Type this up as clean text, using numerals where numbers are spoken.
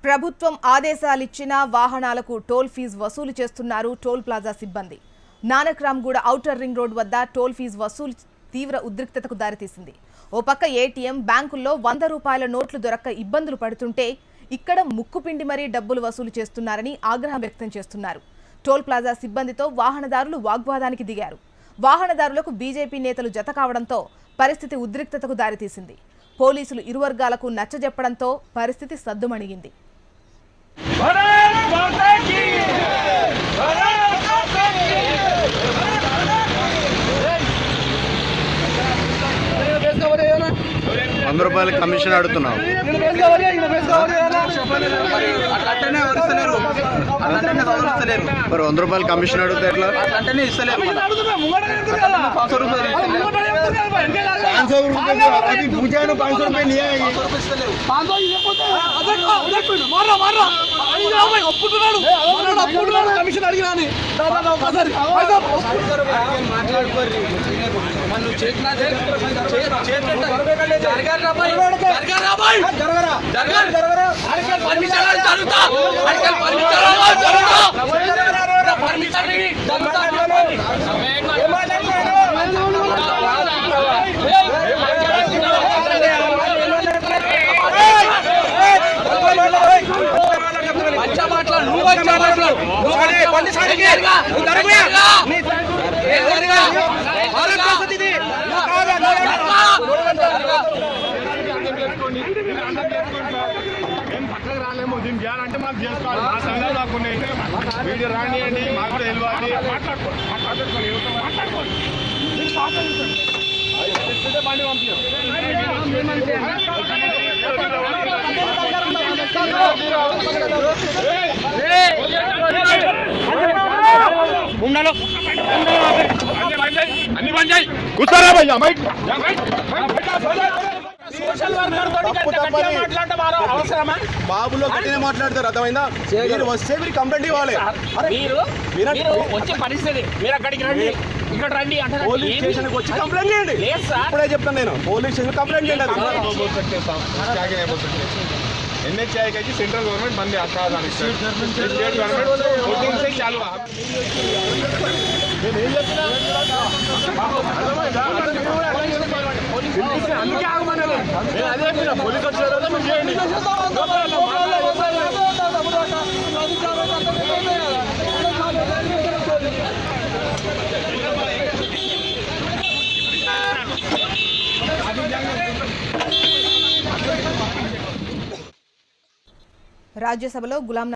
ప్రభుత్వం ఆదేశాలిచ్చినా వాహనాలకు toll fee వసూలు చేస్తున్నారు టోల్ ప్లాజా సిబ్బంది. నానక్రామ్గూడ ఔటర్ రింగ్ రోడ్ వద్ద టోల్ ఫీజు వసూలు తీవ్ర ఉద్రిక్తతకు దారితీసింది. ఓ పక్క ఏటీఎం, బ్యాంకుల్లో 100 రూపాయల నోట్లు దొరక్క ఇబ్బందులు పడుతుంటే ఇక్కడ ముక్కుపిండి మరీ డబ్బులు వసూలు చేస్తున్నారని ఆగ్రహం వ్యక్తం చేస్తున్నారు. టోల్ ప్లాజా సిబ్బందితో వాహనదారులు వాగ్వాదానికి దిగారు. వాహనదారులకు బీజేపీ నేతలు జత కావడంతో పరిస్థితి ఉద్రిక్తతకు దారితీసింది. పోలీసులు ఇరు వర్గాలకు నచ్చజెప్పడంతో పరిస్థితి సద్దుమణిగింది. ₹100 కమిషన్ అడుగుతున్నావు. మరి ₹100 కమిషన్ అడిగితే ఎట్లా? దీన్ని చేయాలంటే మాకు చేసుకోవాలి. మా సంఘాలు మాకు ఉన్నాయి. వీడియో రానియండి, మాకు కూడా తెలియాలి. అన్ని బంద్ చేయి. కూర్చోరా భయ్యా. బాబులో గట్టినే మాట్లాడతారు, అర్థమైందా? మీరు వస్తే మీరు కంప్లైంట్ ఇవ్వాలి. వచ్చే పరిస్థితి మీరు అక్కడికి రండి, ఇక్కడ రండి అంటే పోలీస్ స్టేషన్ వచ్చి కంప్లైంట్ చేయండి. ఇప్పుడే చెప్తాను నేను, పోలీస్ స్టేషన్ కంప్లైంట్ చేయండి. NHAI की सेंट्रल गवर्नमेंट बंद है, स्टेट गवर्नमेंट चालू అందుకే ఆగమన్నారు. అదే పోలీసు వచ్చారు చేయండి. రాజ్యసభలో గులాం